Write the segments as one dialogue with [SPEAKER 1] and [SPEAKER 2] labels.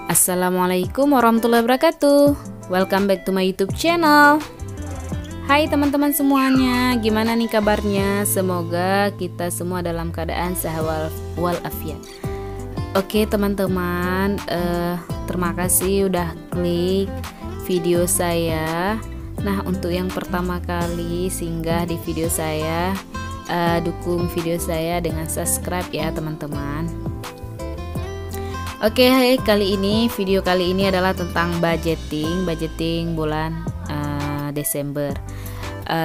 [SPEAKER 1] Assalamualaikum warahmatullahi wabarakatuh. Welcome back to my YouTube channel. Hai teman-teman semuanya, gimana nih kabarnya? Semoga kita semua dalam keadaan sehat walafiat. Oke teman-teman, terima kasih udah klik video saya. Nah, untuk yang pertama kali singgah di video saya, dukung video saya dengan subscribe ya teman-teman. Oke, video kali ini adalah tentang budgeting bulan Desember.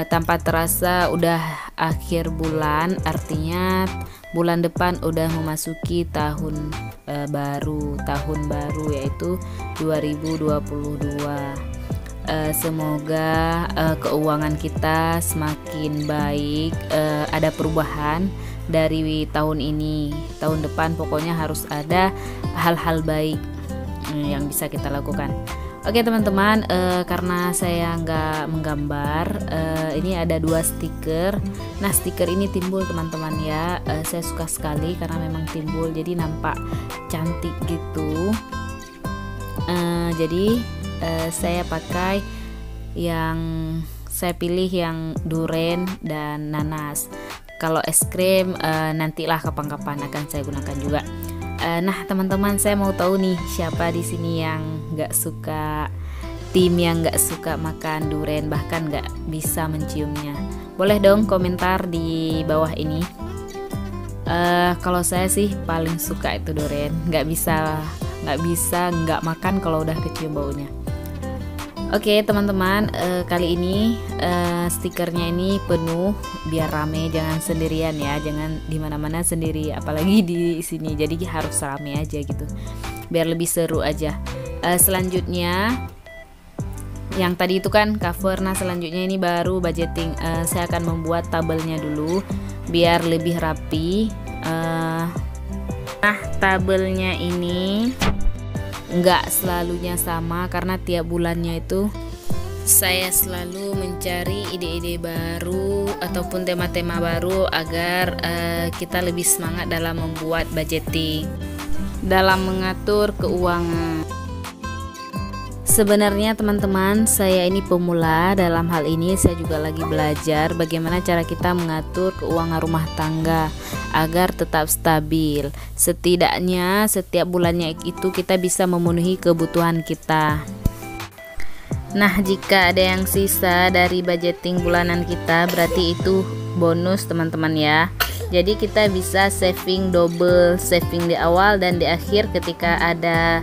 [SPEAKER 1] Tanpa terasa udah akhir bulan, artinya bulan depan udah memasuki tahun baru yaitu 2022. Semoga keuangan kita semakin baik, ada perubahan dari tahun ini. Tahun depan pokoknya harus ada hal-hal baik yang bisa kita lakukan. Oke teman-teman, karena saya nggak menggambar, ini ada 2 stiker. Nah, stiker ini timbul teman-teman ya, saya suka sekali karena memang timbul, jadi nampak cantik gitu. Jadi saya pakai saya pilih yang durian dan nanas. Kalau es krim nantilah kapan-kapan akan saya gunakan juga. Nah teman-teman, saya mau tahu nih siapa di sini yang tim yang nggak suka makan durian, bahkan nggak bisa menciumnya. Boleh dong komentar di bawah ini. Kalau saya sih paling suka itu durian, nggak bisa nggak makan kalau udah kecium baunya. Oke teman-teman, kali ini stikernya ini penuh biar rame, jangan sendirian ya, jangan di mana-mana sendiri, apalagi di sini. Jadi harus rame aja gitu, biar lebih seru aja. Selanjutnya, yang tadi itu kan cover. Nah selanjutnya ini baru budgeting. Saya akan membuat tabelnya dulu biar lebih rapi. Nah tabelnya ini nggak selalunya sama karena tiap bulannya itu saya selalu mencari ide-ide baru ataupun tema-tema baru agar kita lebih semangat dalam membuat budgeting, dalam mengatur keuangan. Sebenarnya teman-teman, saya ini pemula dalam hal ini. Saya juga lagi belajar bagaimana cara kita mengatur keuangan rumah tangga agar tetap stabil. Setidaknya setiap bulannya itu kita bisa memenuhi kebutuhan kita. Nah, jika ada yang sisa dari budgeting bulanan kita, berarti itu bonus teman-teman ya. Jadi kita bisa saving double, saving di awal dan di akhir. Ketika ada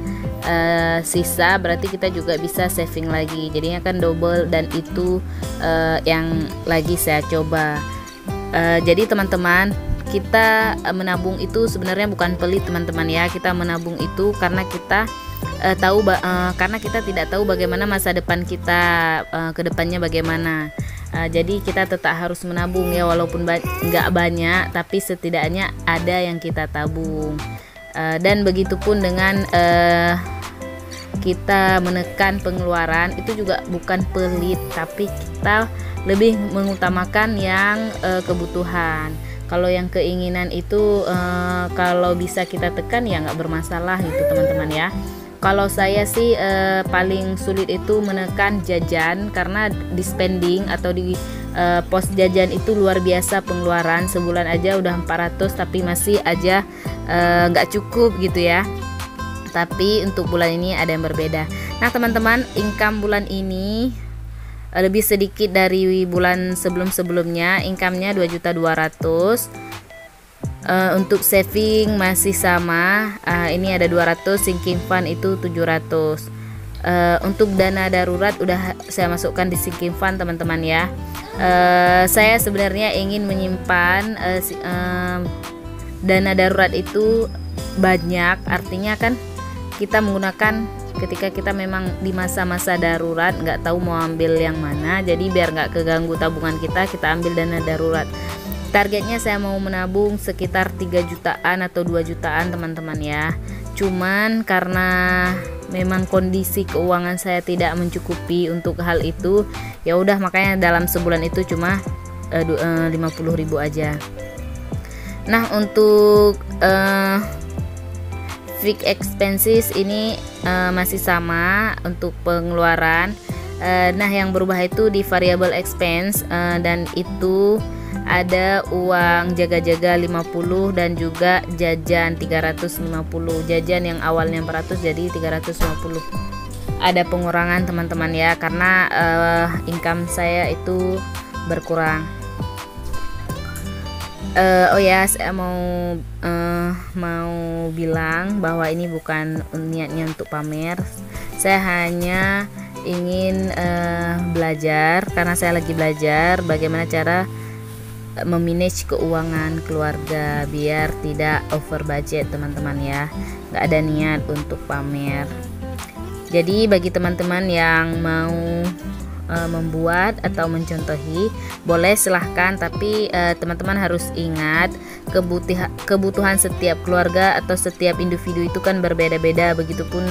[SPEAKER 1] sisa, berarti kita juga bisa saving lagi, jadinya kan double. Dan itu yang lagi saya coba. Jadi teman-teman, kita menabung itu sebenarnya bukan pelit teman-teman ya. Kita menabung itu karena kita karena kita tidak tahu bagaimana masa depan kita ke depannya bagaimana. Jadi kita tetap harus menabung ya, walaupun nggak banyak, tapi setidaknya ada yang kita tabung. Dan begitupun dengan kita menekan pengeluaran, itu juga bukan pelit, tapi kita lebih mengutamakan yang kebutuhan. Kalau yang keinginan itu kalau bisa kita tekan ya nggak bermasalah gitu teman-teman ya. Kalau saya sih paling sulit itu menekan jajan, karena di spending atau di pos jajan itu luar biasa pengeluaran. Sebulan aja udah 400 tapi masih aja nggak cukup gitu ya. Tapi untuk bulan ini ada yang berbeda. Nah teman-teman, income bulan ini lebih sedikit dari bulan sebelum-sebelumnya. Income-nya 2.200.000. Untuk saving masih sama, ini ada 200, sinking fund itu 700. Untuk dana darurat udah saya masukkan di sinking fund teman-teman ya. Saya sebenarnya ingin menyimpan dana darurat itu banyak, artinya kan kita menggunakan ketika kita memang di masa-masa darurat, nggak tahu mau ambil yang mana. Jadi biar nggak keganggu tabungan kita ambil dana darurat. Targetnya saya mau menabung sekitar 3 jutaan atau 2 jutaan teman-teman ya. Cuman karena memang kondisi keuangan saya tidak mencukupi untuk hal itu, ya udah makanya dalam sebulan itu cuma 50.000 aja. Nah untuk fixed expenses ini masih sama untuk pengeluaran. Nah, yang berubah itu di variable expense, dan itu ada uang jaga-jaga 50 dan juga jajan 350. Jajan yang awalnya 400 jadi 350. Ada pengurangan teman-teman ya, karena income saya itu berkurang. Oh ya, saya mau bilang bahwa ini bukan niatnya untuk pamer. Saya hanya ingin belajar, karena saya lagi belajar bagaimana cara memanage keuangan keluarga biar tidak over budget teman-teman ya. Nggak ada niat untuk pamer. Jadi bagi teman-teman yang mau membuat atau mencontohi, boleh silahkan, tapi teman-teman harus ingat kebutuhan setiap keluarga atau setiap individu itu kan berbeda-beda, begitupun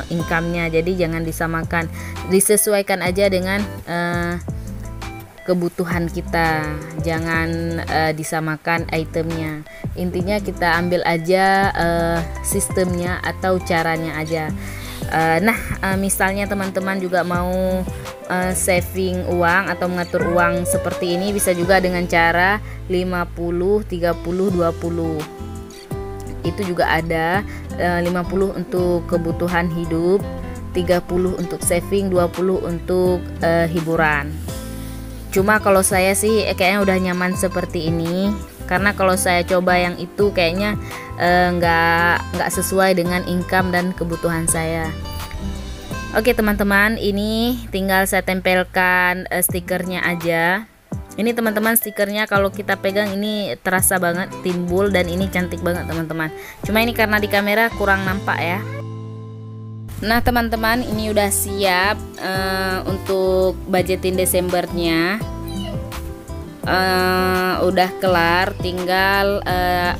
[SPEAKER 1] income-nya. Jadi jangan disamakan, disesuaikan aja dengan kebutuhan kita, jangan disamakan itemnya. Intinya kita ambil aja sistemnya atau caranya aja. Misalnya teman-teman juga mau saving uang atau mengatur uang seperti ini, bisa juga dengan cara 50 30 20. Itu juga ada 50 untuk kebutuhan hidup, 30 untuk saving, 20 untuk hiburan. Cuma kalau saya sih kayaknya udah nyaman seperti ini, karena kalau saya coba yang itu kayaknya nggak sesuai dengan income dan kebutuhan saya. Oke teman-teman, ini tinggal saya tempelkan stikernya aja. Ini teman-teman, stikernya kalau kita pegang ini terasa banget timbul, dan ini cantik banget teman-teman. Cuma ini karena di kamera kurang nampak ya. Nah teman-teman, ini udah siap untuk budgetin Desembernya. Udah kelar, tinggal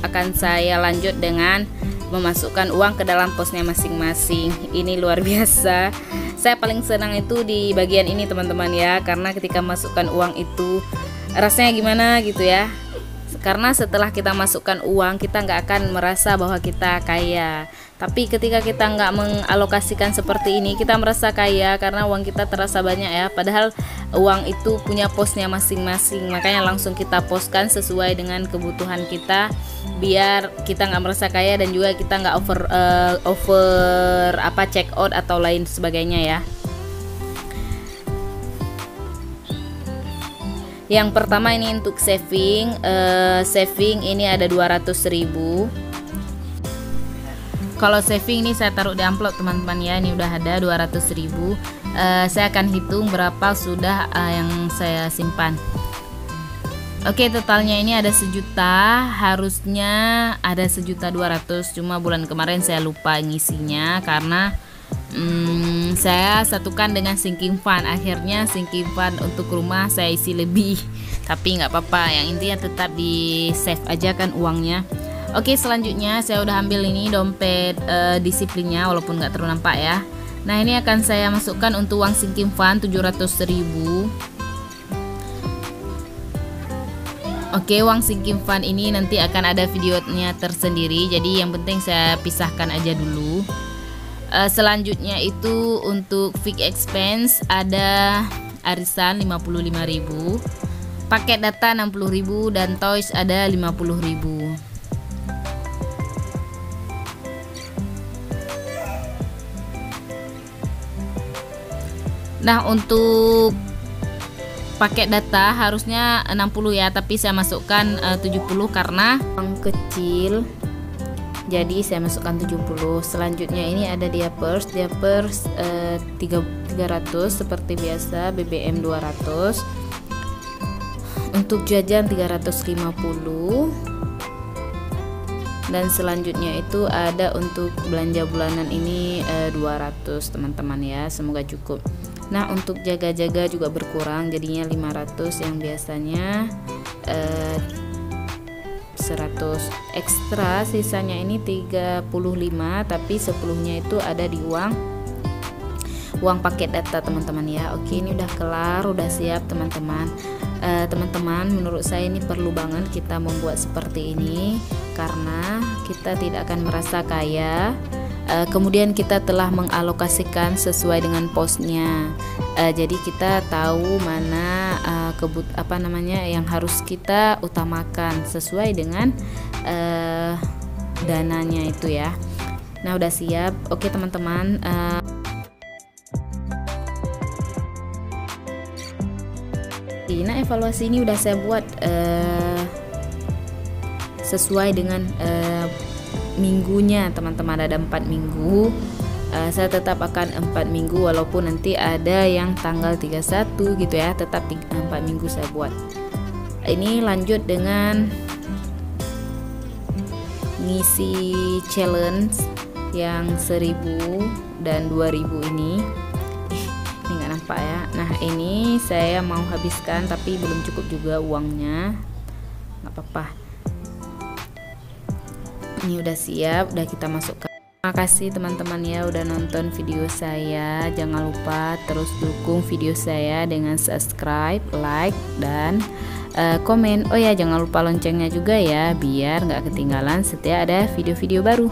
[SPEAKER 1] akan saya lanjut dengan memasukkan uang ke dalam posnya masing-masing. Ini luar biasa, saya paling senang itu di bagian ini teman-teman ya, karena ketika masukkan uang itu rasanya gimana gitu ya. Karena setelah kita masukkan uang, kita nggak akan merasa bahwa kita kaya. Tapi ketika kita nggak mengalokasikan seperti ini, kita merasa kaya karena uang kita terasa banyak ya. Padahal uang itu punya posnya masing-masing. Makanya langsung kita poskan sesuai dengan kebutuhan kita, biar kita nggak merasa kaya dan juga kita nggak over check out atau lain sebagainya ya. Yang pertama ini untuk saving. Saving ini ada 200.000. Kalau saving ini saya taruh di amplop teman-teman ya. Ini udah ada 200.000. Saya akan hitung berapa sudah yang saya simpan. Oke, totalnya ini ada 1 juta. Harusnya ada 1.200.000. Cuma bulan kemarin saya lupa ngisinya karena saya satukan dengan sinking fund. Akhirnya sinking fund untuk rumah saya isi lebih. Tapi nggak apa-apa, yang intinya tetap di save aja kan uangnya. Oke, selanjutnya saya udah ambil ini dompet disiplinnya, walaupun nggak terlalu nampak ya. Nah ini akan saya masukkan untuk uang sinking fund 700.000. Oke, uang sinking fund ini nanti akan ada videonya tersendiri, jadi yang penting saya pisahkan aja dulu. Selanjutnya itu untuk fixed expense ada arisan 55.000, paket data 60.000, dan toys ada 50.000. Nah untuk paket data harusnya 60 ya, tapi saya masukkan 70 karena uang kecil, jadi saya masukkan 70. Selanjutnya ini ada diapers 300 seperti biasa, BBM 200, untuk jajan 350, dan selanjutnya itu ada untuk belanja bulanan ini 200 teman-teman ya, semoga cukup. Nah untuk jaga-jaga juga berkurang, jadinya 500 yang biasanya 100 ekstra, sisanya ini 35, tapi 10-nya itu ada di uang paket data teman-teman ya. Oke, ini udah kelar, udah siap teman-teman. Teman-teman, menurut saya ini perlu banget kita membuat seperti ini. karena kita tidak akan merasa kaya. Kemudian kita telah mengalokasikan sesuai dengan posnya. Jadi kita tahu mana yang harus kita utamakan sesuai dengan dananya itu ya. Nah, udah siap. Oke teman-teman, nah evaluasi ini udah saya buat sesuai dengan minggunya teman-teman. Ada 4 minggu. Saya tetap akan 4 minggu walaupun nanti ada yang tanggal 31 gitu ya, tetap 4 minggu saya buat. Ini lanjut dengan ngisi challenge yang 1000 dan 2000 ini. Ini nggak nampak ya. Nah, ini saya mau habiskan tapi belum cukup juga uangnya. Nggak apa-apa. Ini udah siap, udah kita masukkan. Terima kasih teman-teman ya udah nonton video saya. Jangan lupa terus dukung video saya dengan subscribe, like, dan komen. Oh ya, jangan lupa loncengnya juga ya, biar nggak ketinggalan setiap ada video-video baru.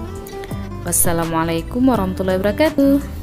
[SPEAKER 1] Wassalamualaikum warahmatullahi wabarakatuh.